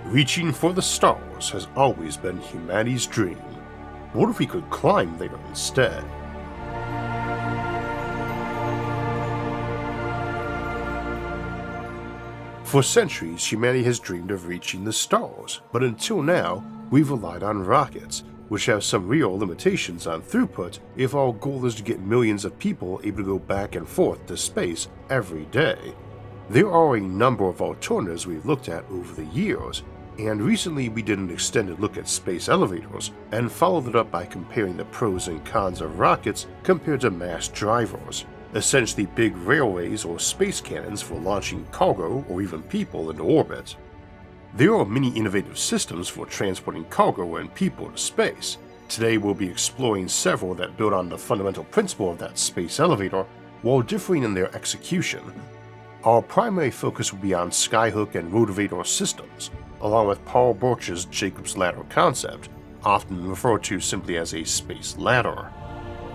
Reaching for the stars has always been humanity's dream. What if we could climb there instead? For centuries, humanity has dreamed of reaching the stars, but until now, we've relied on rockets, which have some real limitations on throughput if our goal is to get millions of people able to go back and forth to space every day. There are a number of alternatives we've looked at over the years, and recently we did an extended look at space elevators and followed it up by comparing the pros and cons of rockets compared to mass drivers, essentially big railways or space cannons for launching cargo or even people into orbit. There are many innovative systems for transporting cargo and people to space. Today we'll be exploring several that build on the fundamental principle of that space elevator while differing in their execution. Our primary focus will be on Skyhook and Rotovator systems, along with Paul Birch's Jacob's Ladder concept, often referred to simply as a space ladder.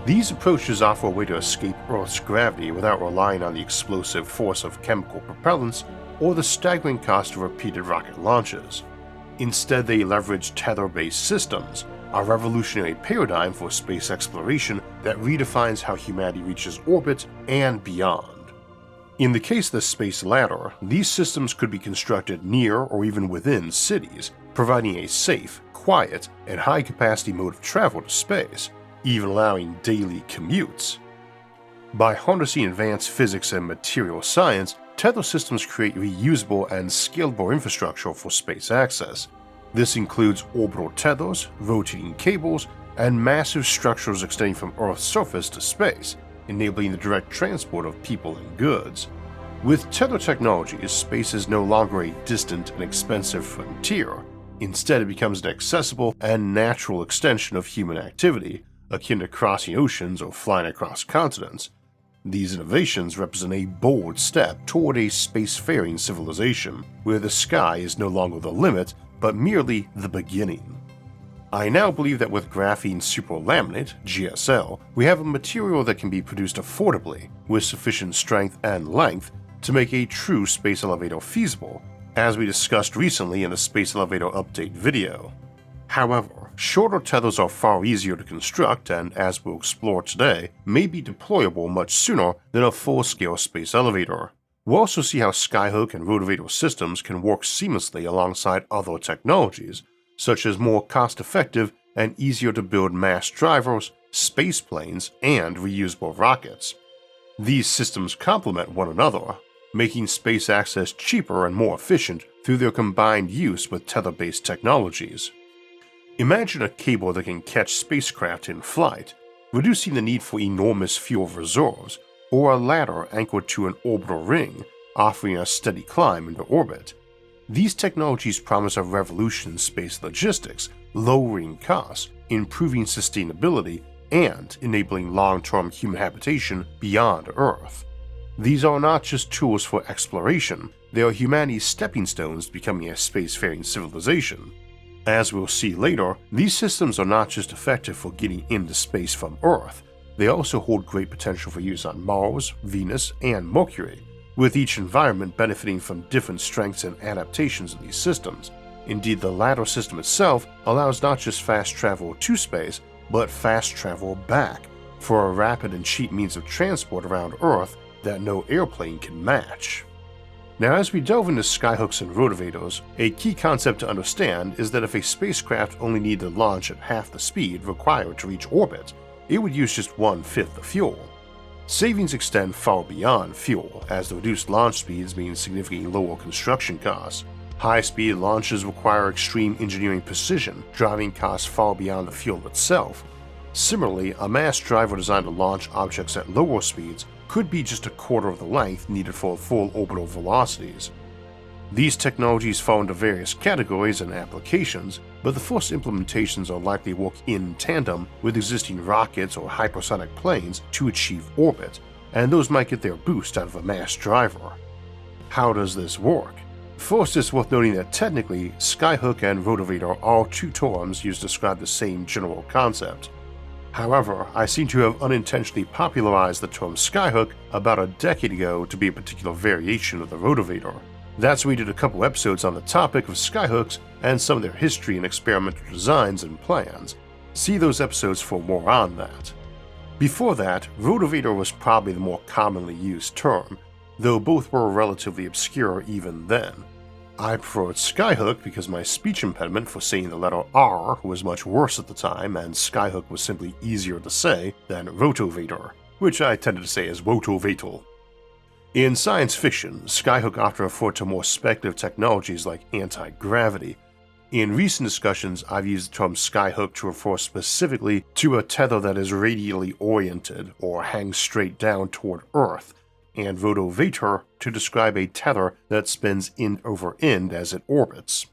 These approaches offer a way to escape Earth's gravity without relying on the explosive force of chemical propellants or the staggering cost of repeated rocket launches. Instead, they leverage Tether-based systems, a revolutionary paradigm for space exploration that redefines how humanity reaches orbit and beyond. In the case of the space ladder, these systems could be constructed near or even within cities, providing a safe, quiet, and high-capacity mode of travel to space, even allowing daily commutes. By harnessing advanced physics and material science, tether systems create reusable and scalable infrastructure for space access. This includes orbital tethers, rotating cables, and massive structures extending from Earth's surface to space, enabling the direct transport of people and goods. With tether technologies, space is no longer a distant and expensive frontier. Instead, it becomes an accessible and natural extension of human activity, akin to crossing oceans or flying across continents. These innovations represent a bold step toward a spacefaring civilization, where the sky is no longer the limit, but merely the beginning. I now believe that with graphene superlaminate, GSL, we have a material that can be produced affordably, with sufficient strength and length, to make a true space elevator feasible, as we discussed recently in the Space Elevator Update video. However, shorter tethers are far easier to construct and, as we'll explore today, may be deployable much sooner than a full-scale space elevator. We'll also see how Skyhook and Rotovator systems can work seamlessly alongside other technologies, such as more cost-effective and easier-to-build mass drivers, space planes, and reusable rockets. These systems complement one another, making space access cheaper and more efficient through their combined use with tether-based technologies. Imagine a cable that can catch spacecraft in flight, reducing the need for enormous fuel reserves, or a ladder anchored to an orbital ring, offering a steady climb into orbit. These technologies promise a revolution in space logistics, lowering costs, improving sustainability, and enabling long-term human habitation beyond Earth. These are not just tools for exploration, they are humanity's stepping stones to becoming a spacefaring civilization. As we'll see later, these systems are not just effective for getting into space from Earth, they also hold great potential for use on Mars, Venus, and Mercury, with each environment benefiting from different strengths and adaptations of these systems. Indeed, the latter system itself allows not just fast travel to space, but fast travel back, for a rapid and cheap means of transport around Earth that no airplane can match. Now, as we delve into Skyhooks and Rotovators, a key concept to understand is that if a spacecraft only needed to launch at half the speed required to reach orbit, it would use just 1/5 the fuel. Savings extend far beyond fuel, as the reduced launch speeds mean significantly lower construction costs. High-speed launches require extreme engineering precision, driving costs far beyond the fuel itself. Similarly, a mass driver designed to launch objects at lower speeds could be just a quarter of the length needed for full orbital velocities. These technologies fall into various categories and applications, but the first implementations are likely to work in tandem with existing rockets or hypersonic planes to achieve orbit, and those might get their boost out of a mass driver. How does this work? First, it's worth noting that technically, Skyhook and Rotovator are two terms used to describe the same general concept. However, I seem to have unintentionally popularized the term Skyhook about a decade ago to be a particular variation of the Rotovator. That's why we did a couple episodes on the topic of skyhooks and some of their history and experimental designs and plans. See those episodes for more on that. Before that, Rotovator was probably the more commonly used term, though both were relatively obscure even then. I preferred Skyhook because my speech impediment for saying the letter R was much worse at the time, and Skyhook was simply easier to say than Rotovator, which I tended to say as Rotovator. In science fiction, Skyhook often referred to more speculative technologies like anti-gravity. In recent discussions, I've used the term Skyhook to refer specifically to a tether that is radially oriented or hangs straight down toward Earth, and Rotovator to describe a tether that spins end over end as it orbits.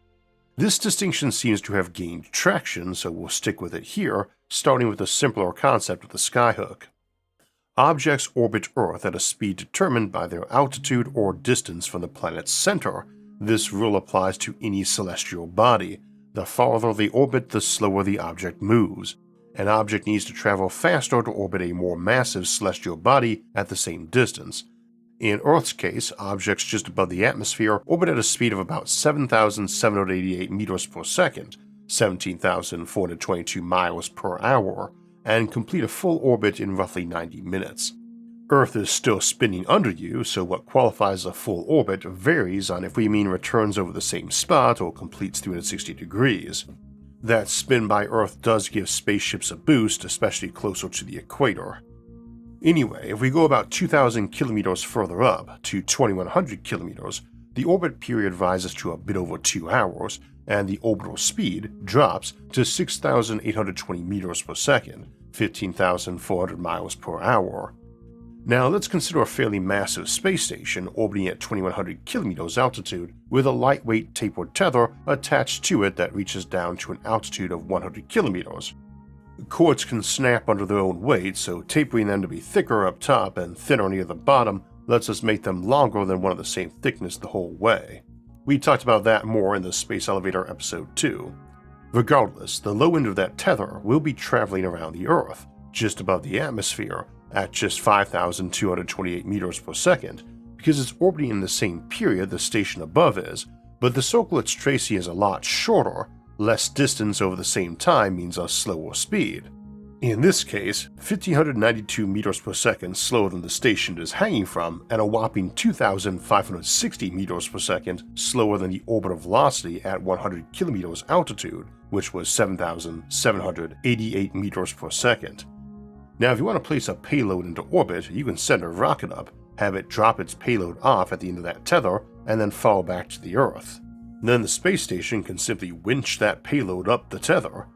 This distinction seems to have gained traction, so we'll stick with it here, starting with the simpler concept of the Skyhook. Objects orbit Earth at a speed determined by their altitude or distance from the planet's center. This rule applies to any celestial body. The farther they orbit, the slower the object moves. An object needs to travel faster to orbit a more massive celestial body at the same distance. In Earth's case, objects just above the atmosphere orbit at a speed of about 7,788 meters per second, 17,422 miles per hour, and complete a full orbit in roughly 90 minutes. Earth is still spinning under you, so what qualifies as a full orbit varies on if we mean returns over the same spot or completes 360 degrees. That spin by Earth does give spaceships a boost, especially closer to the equator. Anyway, if we go about 2,000 kilometers further up, to 2,100 kilometers, the orbit period rises to a bit over 2 hours, and the orbital speed drops to 6,820 meters per second, 15,400 miles per hour. Now let's consider a fairly massive space station orbiting at 2,100 kilometers altitude with a lightweight tapered tether attached to it that reaches down to an altitude of 100 kilometers. Cords can snap under their own weight, so tapering them to be thicker up top and thinner near the bottom lets us make them longer than one of the same thickness the whole way. We talked about that more in the Space Elevator episode 2. Regardless, the low end of that tether will be traveling around the Earth, just above the atmosphere, at just 5,228 meters per second, because it's orbiting in the same period the station above is, but the circle it's tracing is a lot shorter. Less distance over the same time means a slower speed. In this case, 1,592 meters per second slower than the station it is hanging from, and a whopping 2,560 meters per second slower than the orbital velocity at 100 kilometers altitude, which was 7,788 meters per second. Now, if you want to place a payload into orbit, you can send a rocket up, have it drop its payload off at the end of that tether, and then fall back to the Earth. Then the space station can simply winch that payload up the tether.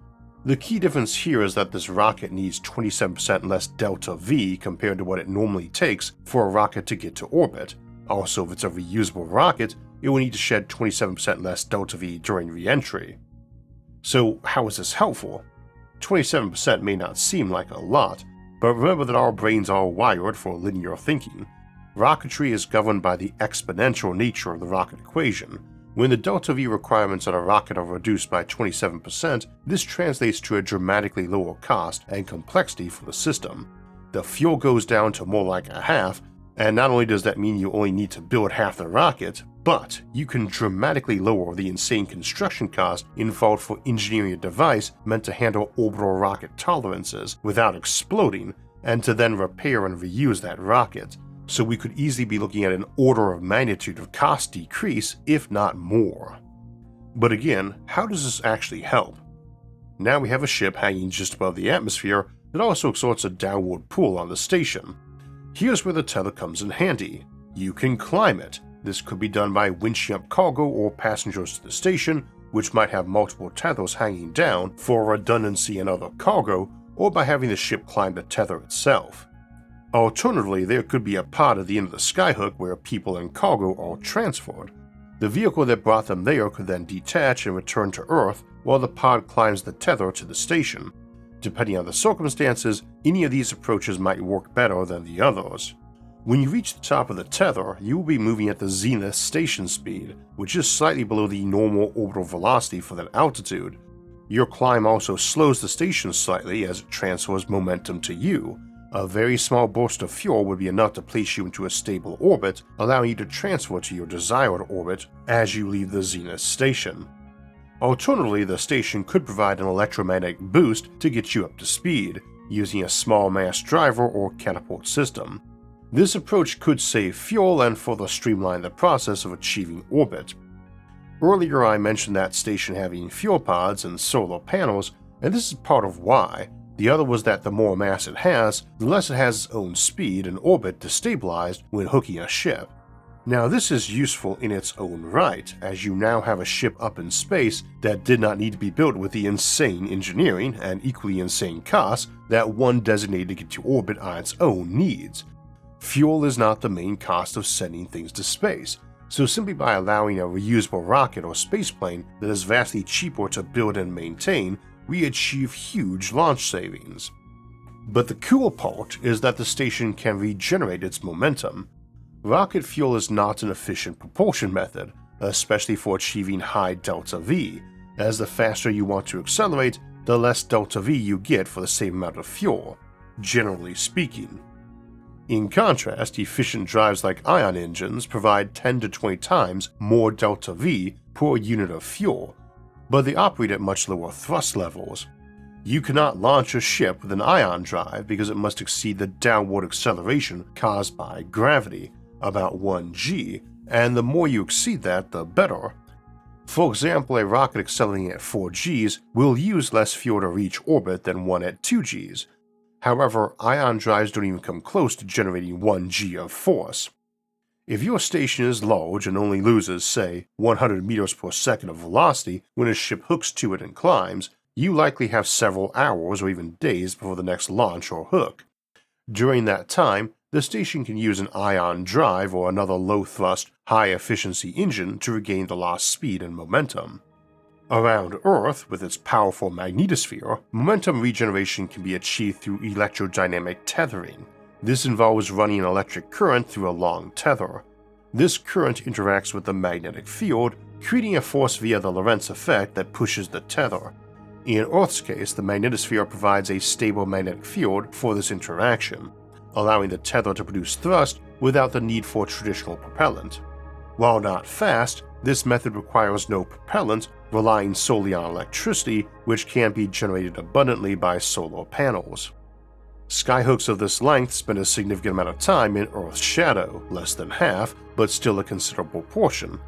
The key difference here is that this rocket needs 27% less delta V compared to what it normally takes for a rocket to get to orbit. Also, if it's a reusable rocket, it will need to shed 27% less delta V during re-entry. So how is this helpful? 27% may not seem like a lot, but remember that our brains are wired for linear thinking. Rocketry is governed by the exponential nature of the rocket equation. When the delta V requirements on a rocket are reduced by 27%, this translates to a dramatically lower cost and complexity for the system. The fuel goes down to more like a half, and not only does that mean you only need to build half the rocket, but you can dramatically lower the insane construction cost involved for engineering a device meant to handle orbital rocket tolerances without exploding, and to then repair and reuse that rocket. So we could easily be looking at an order of magnitude of cost decrease, if not more. But again, how does this actually help? Now we have a ship hanging just above the atmosphere that also exerts a downward pull on the station. Here's where the tether comes in handy. You can climb it. This could be done by winching up cargo or passengers to the station, which might have multiple tethers hanging down for redundancy and other cargo, or by having the ship climb the tether itself. Alternatively, there could be a pod at the end of the Skyhook where people and cargo are transferred. The vehicle that brought them there could then detach and return to Earth while the pod climbs the tether to the station. Depending on the circumstances, any of these approaches might work better than the others. When you reach the top of the tether, you will be moving at the zenith station speed, which is slightly below the normal orbital velocity for that altitude. Your climb also slows the station slightly as it transfers momentum to you, A very small burst of fuel would be enough to place you into a stable orbit, allowing you to transfer to your desired orbit as you leave the Zenith station. Alternatively, the station could provide an electromagnetic boost to get you up to speed, using a small mass driver or catapult system. This approach could save fuel and further streamline the process of achieving orbit. Earlier I mentioned that station having fuel pods and solar panels, and this is part of why. The other was that the more mass it has, the less it has its own speed and orbit destabilized when hooking a ship. Now this is useful in its own right, as you now have a ship up in space that did not need to be built with the insane engineering and equally insane costs that one designated to get to orbit on its own needs. Fuel is not the main cost of sending things to space, so simply by allowing a reusable rocket or spaceplane that is vastly cheaper to build and maintain, we achieve huge launch savings. But the cool part is that the station can regenerate its momentum. Rocket fuel is not an efficient propulsion method, especially for achieving high delta V, as the faster you want to accelerate, the less delta V you get for the same amount of fuel, generally speaking. In contrast, efficient drives like ion engines provide 10 to 20 times more delta V per unit of fuel, but they operate at much lower thrust levels. You cannot launch a ship with an ion drive because it must exceed the downward acceleration caused by gravity, about 1g, and the more you exceed that, the better. For example, a rocket accelerating at 4Gs will use less fuel to reach orbit than one at 2Gs. However, ion drives don't even come close to generating 1G of force. If your station is large and only loses, say, 100 meters per second of velocity when a ship hooks to it and climbs, you likely have several hours or even days before the next launch or hook. During that time, the station can use an ion drive or another low-thrust, high-efficiency engine to regain the lost speed and momentum. Around Earth, with its powerful magnetosphere, momentum regeneration can be achieved through electrodynamic tethering. This involves running an electric current through a long tether. This current interacts with the magnetic field, creating a force via the Lorentz effect that pushes the tether. In Earth's case, the magnetosphere provides a stable magnetic field for this interaction, allowing the tether to produce thrust without the need for traditional propellant. While not fast, this method requires no propellant, relying solely on electricity, which can be generated abundantly by solar panels. Skyhooks of this length spend a significant amount of time in Earth's shadow, less than half, but still a considerable portion.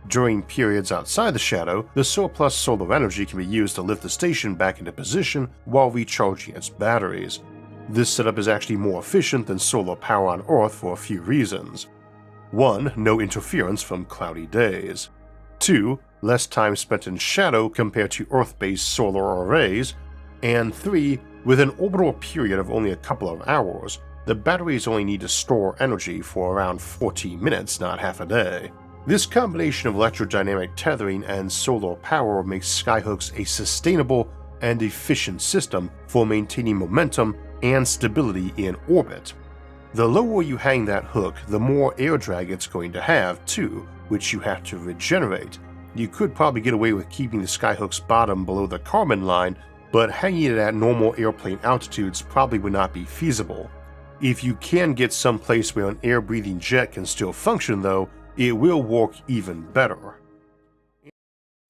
During periods outside the shadow, the surplus solar energy can be used to lift the station back into position while recharging its batteries. This setup is actually more efficient than solar power on Earth for a few reasons. 1. No interference from cloudy days. 2. Less time spent in shadow compared to Earth-based solar arrays. And 3. With an orbital period of only a couple of hours, the batteries only need to store energy for around 14 minutes, not half a day. This combination of electrodynamic tethering and solar power makes Skyhooks a sustainable and efficient system for maintaining momentum and stability in orbit. The lower you hang that hook, the more air drag it's going to have too, which you have to regenerate. You could probably get away with keeping the Skyhook's bottom below the Kármán line, but hanging it at normal airplane altitudes probably would not be feasible. If you can get someplace where an air-breathing jet can still function though, it will work even better.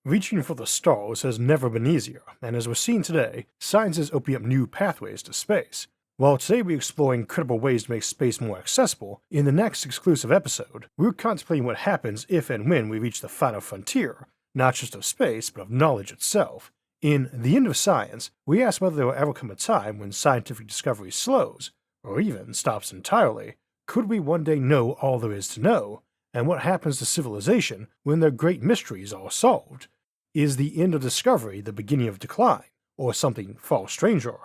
Reaching for the stars has never been easier, and as we're seeing today, science is opening up new pathways to space. While today we explore incredible ways to make space more accessible, in the next exclusive episode, we're contemplating what happens if and when we reach the final frontier, not just of space, but of knowledge itself. In The End of Science, we ask whether there will ever come a time when scientific discovery slows, or even stops entirely. Could we one day know all there is to know? And what happens to civilization when their great mysteries are solved? Is the end of discovery the beginning of decline, or something far stranger?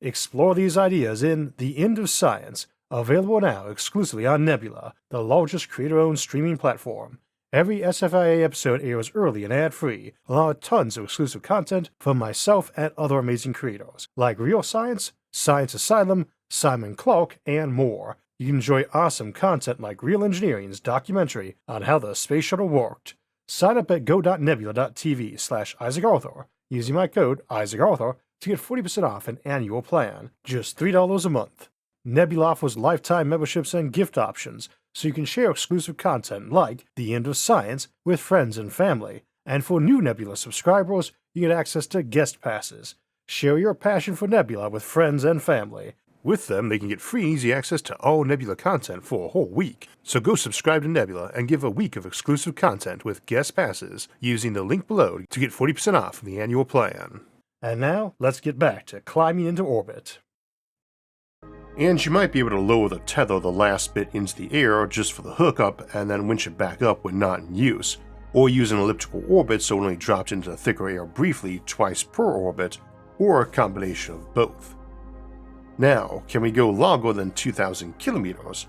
Explore these ideas in The End of Science, available now exclusively on Nebula, the largest creator-owned streaming platform. Every SFIA episode airs early and ad-free, along with tons of exclusive content from myself and other amazing creators, like Real Science, Science Asylum, Simon Clark, and more. You can enjoy awesome content like Real Engineering's documentary on how the space shuttle worked. Sign up at go.nebula.tv/IsaacArthur using my code IsaacArthur to get 40% off an annual plan, just $3 a month. Nebula offers lifetime memberships and gift options, so you can share exclusive content like The End of Science with friends and family. And for new Nebula subscribers, you get access to guest passes. Share your passion for Nebula with friends and family. With them, they can get free and easy access to all Nebula content for a whole week. So go subscribe to Nebula and give a week of exclusive content with guest passes using the link below to get 40% off the annual plan. And now, let's get back to climbing into orbit. And you might be able to lower the tether the last bit into the air just for the hookup and then winch it back up when not in use, or use an elliptical orbit so it only drops into the thicker air briefly twice per orbit, or a combination of both. Now, can we go longer than 2,000 kilometers?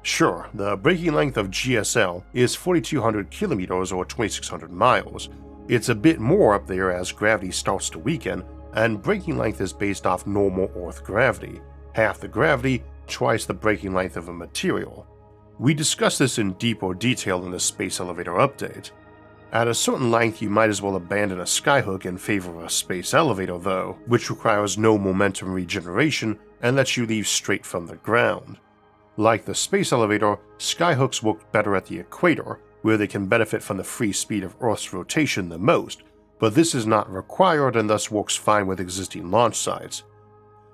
Sure, the braking length of GSL is 4,200 kilometers or 2,600 miles. It's a bit more up there as gravity starts to weaken, and braking length is based off normal Earth gravity. Half the gravity, twice the braking length of a material. We discussed this in deeper detail in the Space Elevator update. At a certain length, you might as well abandon a Skyhook in favor of a space elevator though, which requires no momentum regeneration and lets you leave straight from the ground. Like the space elevator, Skyhooks work better at the equator, where they can benefit from the free speed of Earth's rotation the most, but this is not required and thus works fine with existing launch sites.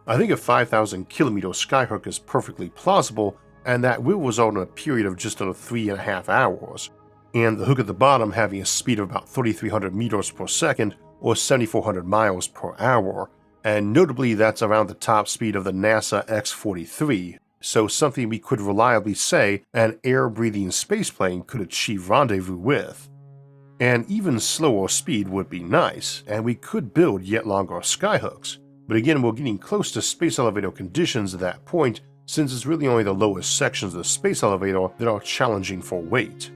I think a 5,000 kilometer Skyhook is perfectly plausible, and that will result in a period of just under 3.5 hours. And the hook at the bottom having a speed of about 3,300 meters per second or 7,400 miles per hour, and notably that's around the top speed of the NASA X-43, so something we could reliably say an air-breathing spaceplane could achieve rendezvous with. An even slower speed would be nice, and we could build yet longer Skyhooks, but again we're getting close to space elevator conditions at that point since it's really only the lowest sections of the space elevator that are challenging for weight.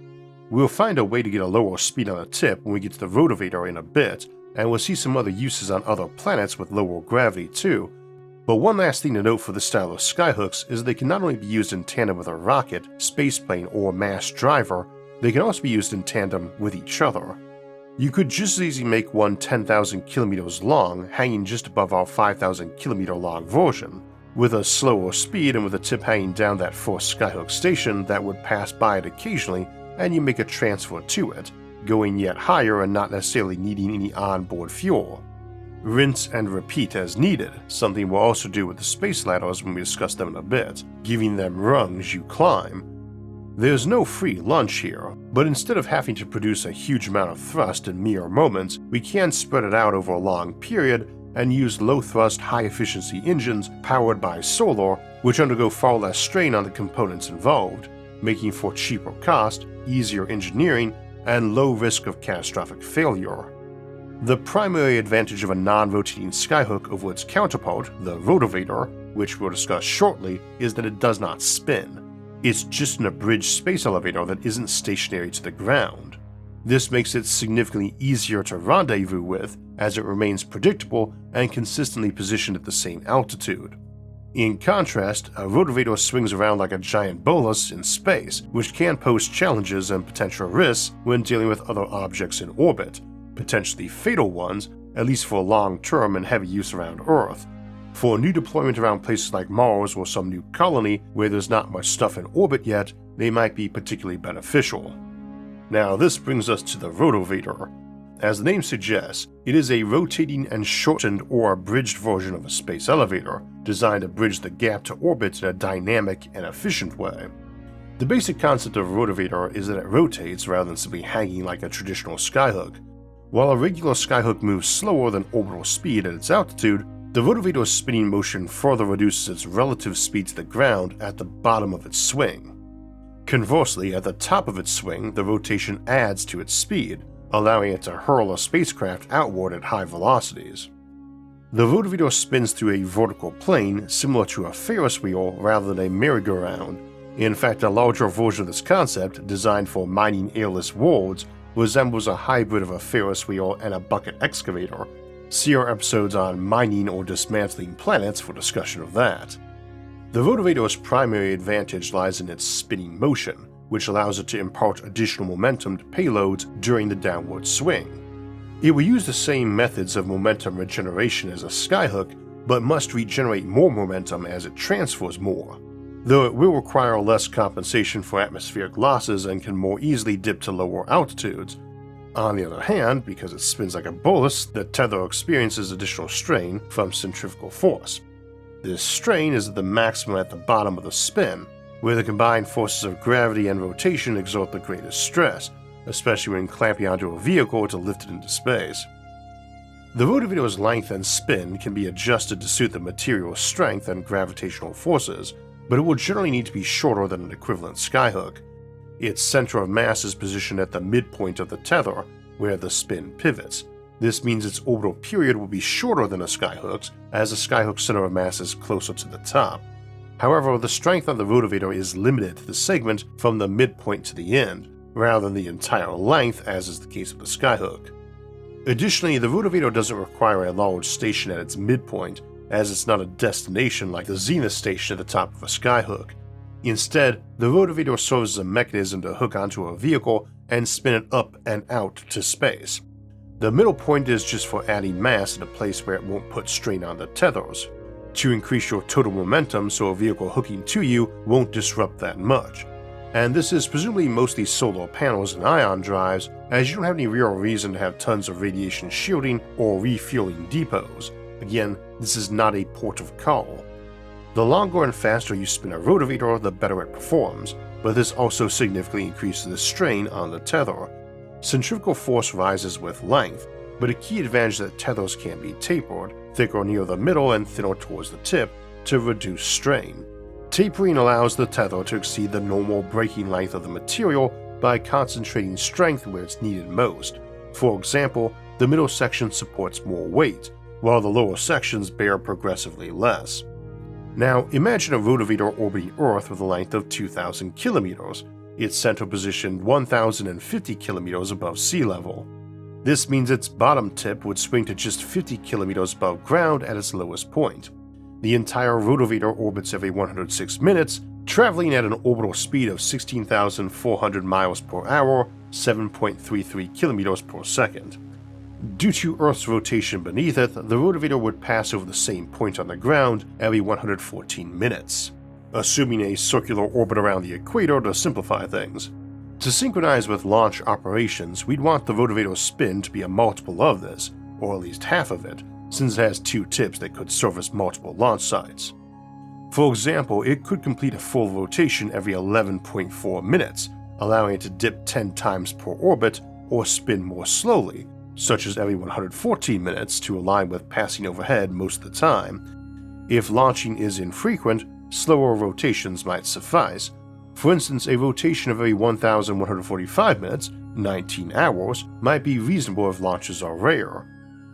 We'll find a way to get a lower speed on the tip when we get to the Rotovator in a bit, and we'll see some other uses on other planets with lower gravity too. But one last thing to note for this style of Skyhooks is they can not only be used in tandem with a rocket, spaceplane, or mass driver, they can also be used in tandem with each other. You could just as easily make one 10,000 kilometers long, hanging just above our 5,000 kilometer long version, with a slower speed and with a tip hanging down that first Skyhook station that would pass by it occasionally, and you make a transfer to it, going yet higher and not necessarily needing any onboard fuel. Rinse and repeat as needed, something we'll also do with the space ladders when we discuss them in a bit, giving them rungs you climb. There's no free lunch here, but instead of having to produce a huge amount of thrust in mere moments, we can spread it out over a long period and use low-thrust, high-efficiency engines powered by solar, which undergo far less strain on the components involved, making for cheaper cost, easier engineering, and low risk of catastrophic failure. The primary advantage of a non-rotating Skyhook over its counterpart, the Rotovator, which we'll discuss shortly, is that it does not spin. It's just an abridged space elevator that isn't stationary to the ground. This makes it significantly easier to rendezvous with, as it remains predictable and consistently positioned at the same altitude. In contrast, a Rotovator swings around like a giant bolus in space, which can pose challenges and potential risks when dealing with other objects in orbit, potentially fatal ones, at least for long-term and heavy use around Earth. For new deployment around places like Mars or some new colony where there's not much stuff in orbit yet, they might be particularly beneficial. Now this brings us to the Rotovator. As the name suggests, it is a rotating and shortened or abridged version of a space elevator, designed to bridge the gap to orbit in a dynamic and efficient way. The basic concept of a Rotovator is that it rotates rather than simply hanging like a traditional Skyhook. While a regular Skyhook moves slower than orbital speed at its altitude, the Rotovator's spinning motion further reduces its relative speed to the ground at the bottom of its swing. Conversely, at the top of its swing, the rotation adds to its speed, allowing it to hurl a spacecraft outward at high velocities. The Rotovator spins through a vertical plane similar to a Ferris wheel rather than a merry-go-round. In fact, a larger version of this concept, designed for mining airless worlds, resembles a hybrid of a Ferris wheel and a bucket excavator. See our episodes on mining or dismantling planets for discussion of that. The Rotovator's primary advantage lies in its spinning motion, which allows it to impart additional momentum to payloads during the downward swing. It will use the same methods of momentum regeneration as a Skyhook, but must regenerate more momentum as it transfers more, though it will require less compensation for atmospheric losses and can more easily dip to lower altitudes. On the other hand, because it spins like a bolus, the tether experiences additional strain from centrifugal force. This strain is at the maximum at the bottom of the spin, where the combined forces of gravity and rotation exert the greatest stress, especially when clamping onto a vehicle to lift it into space. The Rotovator's length and spin can be adjusted to suit the material's strength and gravitational forces, but it will generally need to be shorter than an equivalent Skyhook. Its center of mass is positioned at the midpoint of the tether, where the spin pivots. This means its orbital period will be shorter than a Skyhook's, as the Skyhook's center of mass is closer to the top. However, the strength of the Rotovator is limited to the segment from the midpoint to the end, rather than the entire length, as is the case with the Skyhook. Additionally, the Rotovator doesn't require a large station at its midpoint, as it's not a destination like the zenith station at the top of a Skyhook. Instead, the Rotovator serves as a mechanism to hook onto a vehicle and spin it up and out to space. The middle point is just for adding mass in a place where it won't put strain on the tethers, to increase your total momentum so a vehicle hooking to you won't disrupt that much. And this is presumably mostly solar panels and ion drives, as you don't have any real reason to have tons of radiation shielding or refueling depots. Again, this is not a port of call. The longer and faster you spin a Rotovator, the better it performs, but this also significantly increases the strain on the tether. Centrifugal force rises with length, but a key advantage is that tethers can be tapered, thicker near the middle and thinner towards the tip, to reduce strain. Tapering allows the tether to exceed the normal breaking length of the material by concentrating strength where it's needed most. For example, the middle section supports more weight, while the lower sections bear progressively less. Now, imagine a Rotovator orbiting Earth with a length of 2,000 kilometers, its center positioned 1,050 kilometers above sea level. This means its bottom tip would swing to just 50 kilometers above ground at its lowest point. The entire Rotovator orbits every 106 minutes, traveling at an orbital speed of 16,400 miles per hour, 7.33 kilometers per second. Due to Earth's rotation beneath it, the Rotovator would pass over the same point on the ground every 114 minutes, assuming a circular orbit around the equator to simplify things. To synchronize with launch operations, we'd want the Rotovator's spin to be a multiple of this, or at least half of it, since it has two tips that could service multiple launch sites. For example, it could complete a full rotation every 11.4 minutes, allowing it to dip 10 times per orbit or spin more slowly, such as every 114 minutes to align with passing overhead most of the time. If launching is infrequent, slower rotations might suffice. For instance, a rotation of every 1,145 minutes, 19 hours, might be reasonable if launches are rare.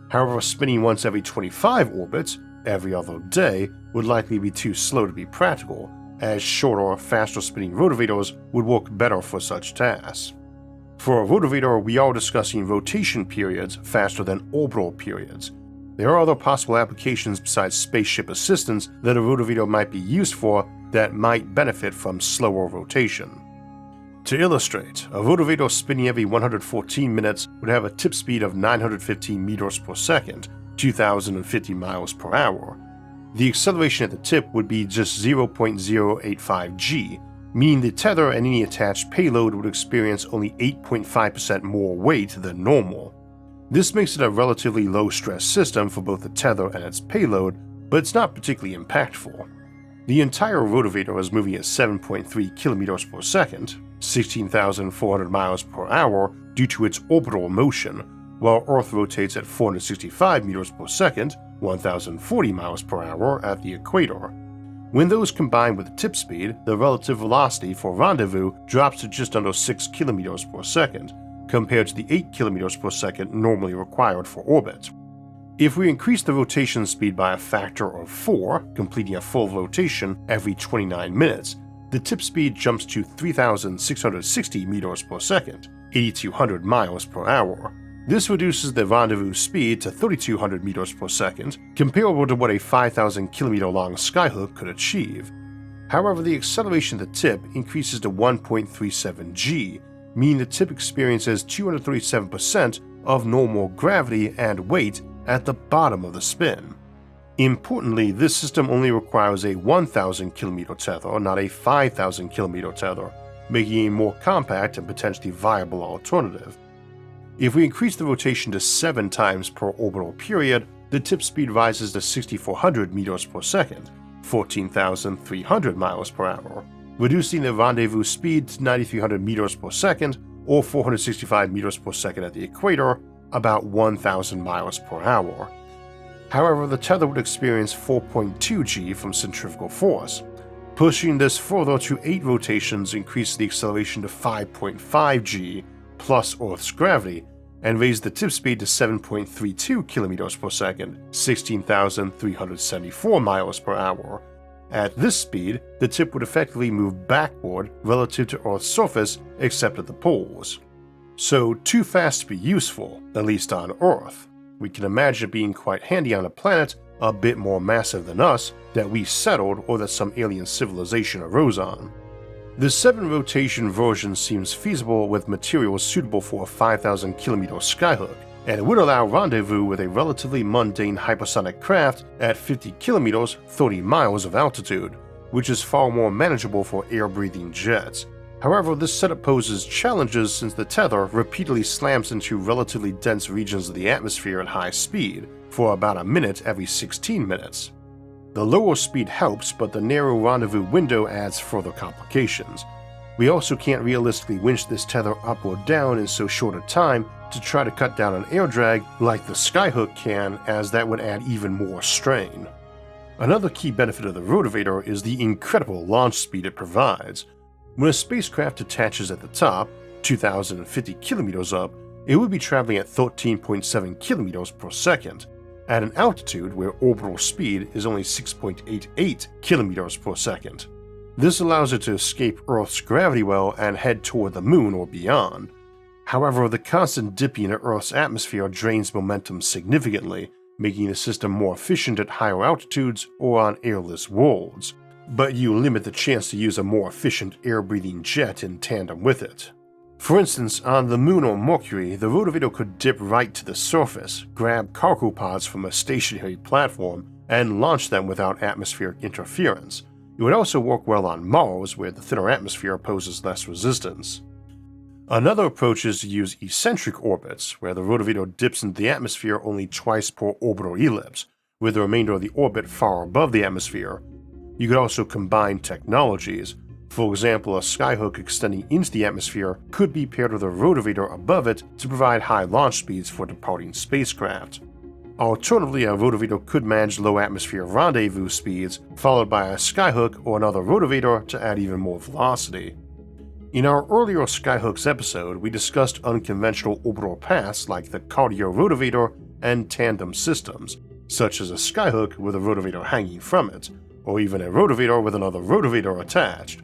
However, spinning once every 25 orbits, every other day, would likely be too slow to be practical, as shorter, faster spinning Rotovators would work better for such tasks. For a Rotovator, we are discussing rotation periods faster than orbital periods. There are other possible applications besides spaceship assistance that a Rotovator might be used for that might benefit from slower rotation. To illustrate, a Rotovator spinning every 114 minutes would have a tip speed of 915 meters per second, 2,050 miles per hour. The acceleration at the tip would be just 0.085 g, meaning the tether and any attached payload would experience only 8.5% more weight than normal. This makes it a relatively low-stress system for both the tether and its payload, but it's not particularly impactful. The entire Rotovator is moving at 7.3 kilometers per second, 16,400 miles per hour due to its orbital motion, while Earth rotates at 465 meters per second, 1,040 miles per hour at the equator. When those combine with the tip speed, the relative velocity for rendezvous drops to just under 6 kilometers per second, compared to the 8 kilometers per second normally required for orbit. If we increase the rotation speed by a factor of 4, completing a full rotation every 29 minutes, the tip speed jumps to 3,660 meters per second, 8,200 miles per hour. This reduces the rendezvous speed to 3,200 meters per second, comparable to what a 5,000 kilometer long Skyhook could achieve. However, the acceleration of the tip increases to 1.37 g, meaning the tip experiences 237% of normal gravity and weight at the bottom of the spin. Importantly, this system only requires a 1,000 km tether, not a 5,000 km tether, making a more compact and potentially viable alternative. If we increase the rotation to 7 times per orbital period, the tip speed rises to 6,400 meters per second, 14,300 miles per hour, reducing the rendezvous speed to 9,300 meters per second or 465 meters per second at the equator, about 1,000 miles per hour. However, the tether would experience 4.2 g from centrifugal force. Pushing this further to 8 rotations increases the acceleration to 5.5 g plus Earth's gravity and raise the tip speed to 7.32 km per second, 16,374 miles per hour. At this speed, the tip would effectively move backward relative to Earth's surface except at the poles. So too fast to be useful, at least on Earth. We can imagine it being quite handy on a planet a bit more massive than us that we settled or that some alien civilization arose on. The 7 rotation version seems feasible with materials suitable for a 5,000 km Skyhook, and it would allow rendezvous with a relatively mundane hypersonic craft at 50 km, 30 miles of altitude, which is far more manageable for air-breathing jets. However, this setup poses challenges since the tether repeatedly slams into relatively dense regions of the atmosphere at high speed, for about a minute every 16 minutes. The lower speed helps, but the narrow rendezvous window adds further complications. We also can't realistically winch this tether up or down in so short a time to try to cut down on air drag like the Skyhook can, as that would add even more strain. Another key benefit of the Rotovator is the incredible launch speed it provides. When a spacecraft attaches at the top, 2,050 kilometers up, it would be traveling at 13.7 kilometers per second, at an altitude where orbital speed is only 6.88 kilometers per second. This allows it to escape Earth's gravity well and head toward the Moon or beyond. However, the constant dipping in Earth's atmosphere drains momentum significantly, making the system more efficient at higher altitudes or on airless worlds. But you limit the chance to use a more efficient air-breathing jet in tandem with it. For instance, on the Moon or Mercury, the Rotovator could dip right to the surface, grab cargo pods from a stationary platform, and launch them without atmospheric interference. It would also work well on Mars, where the thinner atmosphere poses less resistance. Another approach is to use eccentric orbits, where the Rotovator dips into the atmosphere only twice per orbital ellipse, with the remainder of the orbit far above the atmosphere. You could also combine technologies. For example, a Skyhook extending into the atmosphere could be paired with a Rotovator above it to provide high launch speeds for departing spacecraft. Alternatively, a Rotovator could manage low atmosphere rendezvous speeds, followed by a Skyhook or another Rotovator to add even more velocity. In our earlier Skyhooks episode, we discussed unconventional orbital paths like the cardio Rotovator and tandem systems, such as a Skyhook with a Rotovator hanging from it, or even a Rotovator with another Rotovator attached.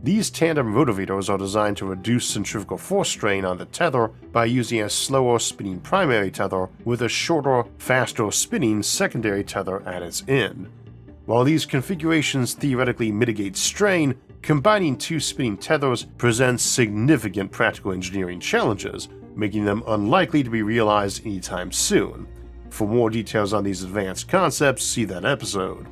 These tandem Rotovators are designed to reduce centrifugal force strain on the tether by using a slower spinning primary tether with a shorter, faster spinning secondary tether at its end. While these configurations theoretically mitigate strain, combining 2 spinning tethers presents significant practical engineering challenges, making them unlikely to be realized anytime soon. For more details on these advanced concepts, see that episode.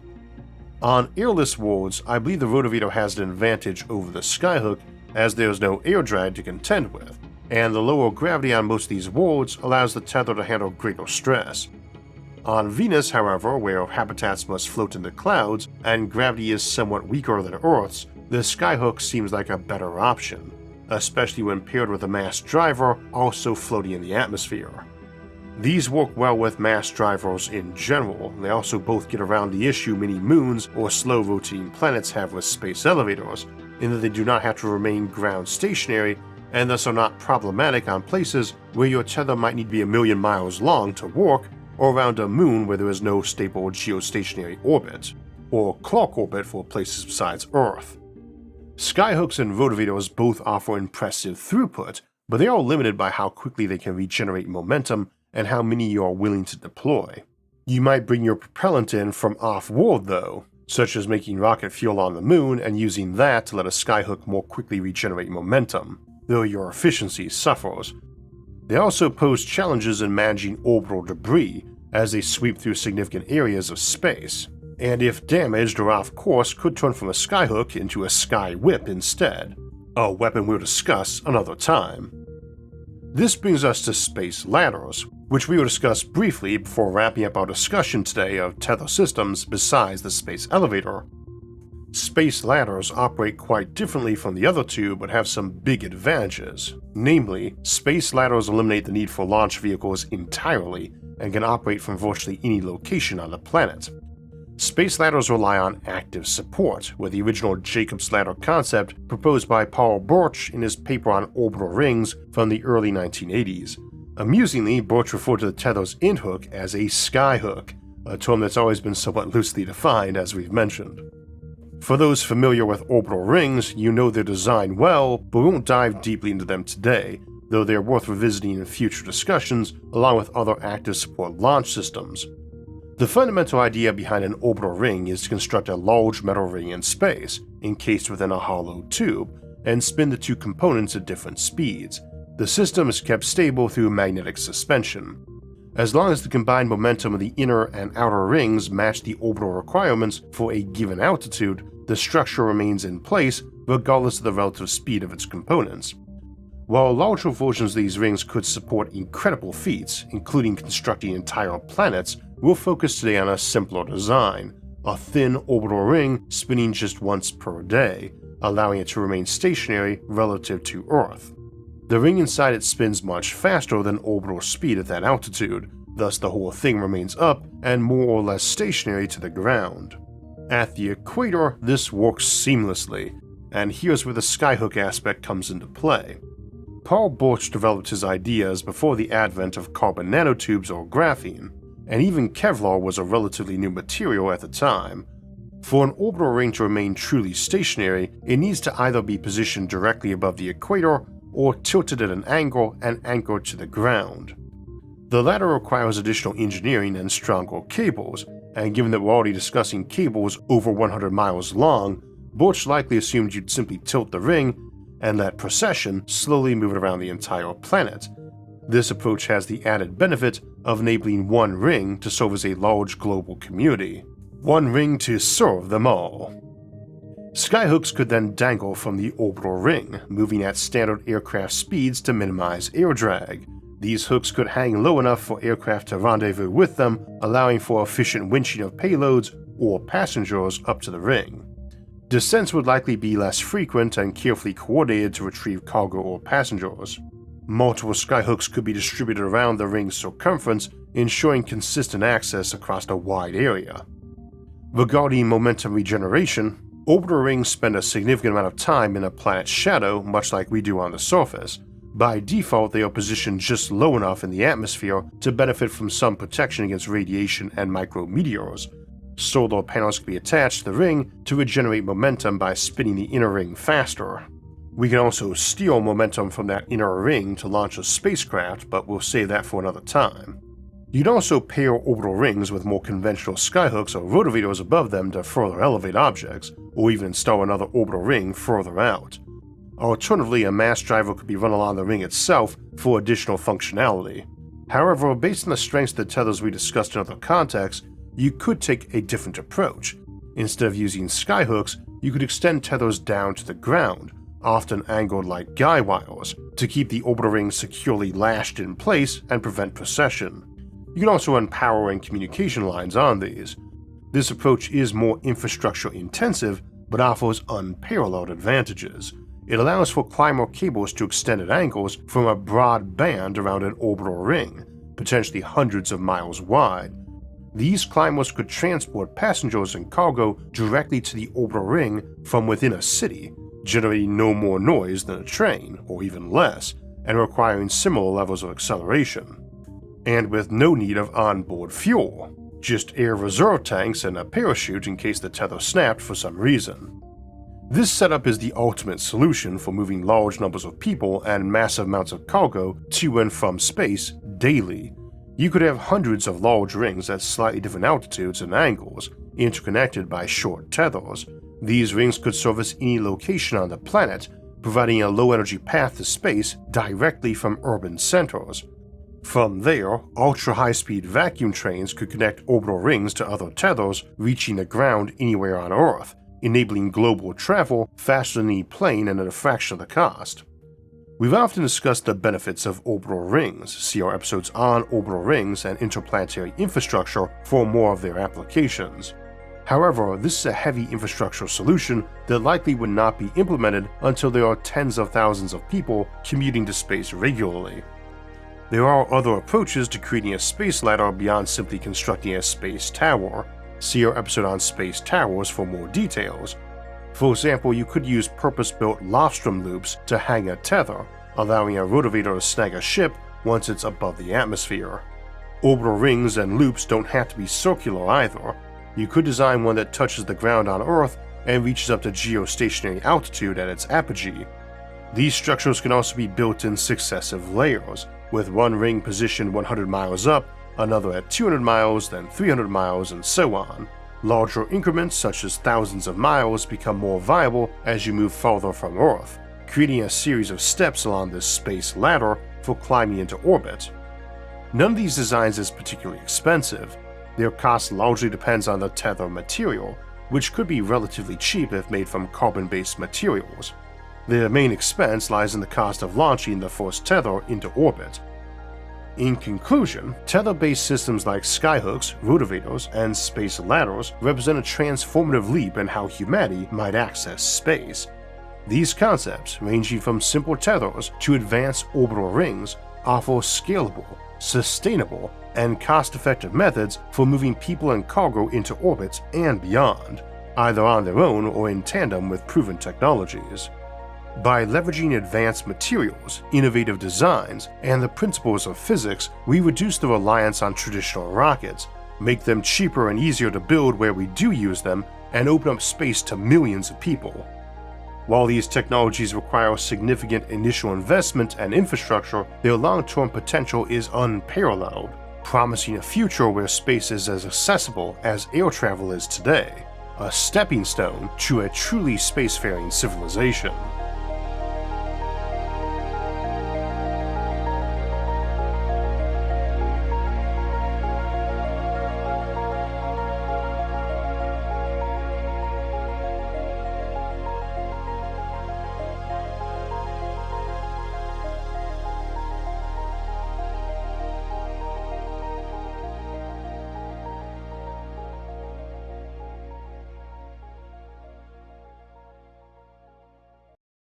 On airless worlds, I believe the Rotovator has an advantage over the Skyhook as there is no air drag to contend with, and the lower gravity on most of these worlds allows the tether to handle greater stress. On Venus, however, where habitats must float in the clouds and gravity is somewhat weaker than Earth's, the Skyhook seems like a better option, especially when paired with a mass driver also floating in the atmosphere. These work well with mass drivers in general. They also both get around the issue many moons or slow rotating planets have with space elevators, in that they do not have to remain ground stationary and thus are not problematic on places where your tether might need to be a million miles long to work, or around a moon where there is no stable geostationary orbit, or Clark orbit for places besides Earth. Skyhooks and Rotovators both offer impressive throughput, but they are limited by how quickly they can regenerate momentum and how many you are willing to deploy. You might bring your propellant in from off-world though, such as making rocket fuel on the moon and using that to let a Skyhook more quickly regenerate momentum, though your efficiency suffers. They also pose challenges in managing orbital debris, as they sweep through significant areas of space, and if damaged or off course could turn from a skyhook into a sky whip instead, a weapon we'll discuss another time. This brings us to space ladders, which we will discuss briefly before wrapping up our discussion today of tether systems besides the space elevator. Space ladders operate quite differently from the other two but have some big advantages. Namely, space ladders eliminate the need for launch vehicles entirely and can operate from virtually any location on the planet. Space ladders rely on active support, with the original Jacob's ladder concept proposed by Paul Birch in his paper on orbital rings from the early 1980s. Amusingly, Birch referred to the tether's end hook as a skyhook, a term that's always been somewhat loosely defined as we've mentioned. For those familiar with orbital rings, you know their design well, but we won't dive deeply into them today, though they are worth revisiting in future discussions along with other active support launch systems. The fundamental idea behind an orbital ring is to construct a large metal ring in space, encased within a hollow tube, and spin the two components at different speeds. The system is kept stable through magnetic suspension. As long as the combined momentum of the inner and outer rings match the orbital requirements for a given altitude, the structure remains in place regardless of the relative speed of its components. While larger versions of these rings could support incredible feats, including constructing entire planets, we'll focus today on a simpler design, a thin orbital ring spinning just once per day, allowing it to remain stationary relative to Earth. The ring inside it spins much faster than orbital speed at that altitude, thus the whole thing remains up and more or less stationary to the ground. At the equator, this works seamlessly, and here's where the skyhook aspect comes into play. Paul Birch developed his ideas before the advent of carbon nanotubes or graphene, and even Kevlar was a relatively new material at the time. For an orbital ring to remain truly stationary, it needs to either be positioned directly above the equator or tilted at an angle and anchored to the ground. The latter requires additional engineering and stronger cables, and given that we're already discussing cables over 100 miles long, Birch likely assumed you'd simply tilt the ring and let precession slowly move it around the entire planet. This approach has the added benefit of enabling one ring to serve as a large global community. One ring to serve them all. Skyhooks could then dangle from the orbital ring, moving at standard aircraft speeds to minimize air drag. These hooks could hang low enough for aircraft to rendezvous with them, allowing for efficient winching of payloads or passengers up to the ring. Descents would likely be less frequent and carefully coordinated to retrieve cargo or passengers. Multiple skyhooks could be distributed around the ring's circumference, ensuring consistent access across a wide area. Regarding momentum regeneration, orbital rings spend a significant amount of time in a planet's shadow, much like we do on the surface. By default, they are positioned just low enough in the atmosphere to benefit from some protection against radiation and micrometeors. Solar panels can be attached to the ring to regenerate momentum by spinning the inner ring faster. We can also steal momentum from that inner ring to launch a spacecraft, but we'll save that for another time. You'd also pair orbital rings with more conventional skyhooks or rotovators above them to further elevate objects, or even install another orbital ring further out. Alternatively, a mass driver could be run along the ring itself for additional functionality. However, based on the strengths of the tethers we discussed in other contexts, you could take a different approach. Instead of using skyhooks, you could extend tethers down to the ground, often angled like guy wires, to keep the orbital ring securely lashed in place and prevent precession. You can also run power and communication lines on these. This approach is more infrastructure intensive, but offers unparalleled advantages. It allows for climber cables to extend at angles from a broad band around an orbital ring, potentially hundreds of miles wide. These climbers could transport passengers and cargo directly to the orbital ring from within a city, generating no more noise than a train, or even less, and requiring similar levels of acceleration. And with no need of onboard fuel, just air reserve tanks and a parachute in case the tether snapped for some reason. This setup is the ultimate solution for moving large numbers of people and massive amounts of cargo to and from space daily. You could have hundreds of large rings at slightly different altitudes and angles, interconnected by short tethers. These rings could service any location on the planet, providing a low-energy path to space directly from urban centers. From there, ultra-high-speed vacuum trains could connect orbital rings to other tethers, reaching the ground anywhere on Earth, enabling global travel faster than any plane and at a fraction of the cost. We've often discussed the benefits of orbital rings. See our episodes on orbital rings and interplanetary infrastructure for more of their applications. However, this is a heavy infrastructure solution that likely would not be implemented until there are tens of thousands of people commuting to space regularly. There are other approaches to creating a space ladder beyond simply constructing a space tower. See our episode on space towers for more details. For example, you could use purpose-built Lofstrom loops to hang a tether, allowing a rotovator to snag a ship once it's above the atmosphere. Orbital rings and loops don't have to be circular either. You could design one that touches the ground on Earth and reaches up to geostationary altitude at its apogee. These structures can also be built in successive layers, with one ring positioned 100 miles up, another at 200 miles, then 300 miles, and so on. Larger increments, such as thousands of miles, become more viable as you move farther from Earth, creating a series of steps along this space ladder for climbing into orbit. None of these designs is particularly expensive. Their cost largely depends on the tether material, which could be relatively cheap if made from carbon-based materials. Their main expense lies in the cost of launching the first tether into orbit. In conclusion, tether-based systems like Skyhooks, Rotovators, and space ladders represent a transformative leap in how humanity might access space. These concepts, ranging from simple tethers to advanced orbital rings, offer scalable, sustainable, and cost-effective methods for moving people and cargo into orbits and beyond, either on their own or in tandem with proven technologies. By leveraging advanced materials, innovative designs, and the principles of physics, we reduce the reliance on traditional rockets, make them cheaper and easier to build where we do use them, and open up space to millions of people. While these technologies require significant initial investment and infrastructure, their long-term potential is unparalleled, promising a future where space is as accessible as air travel is today, a stepping stone to a truly spacefaring civilization.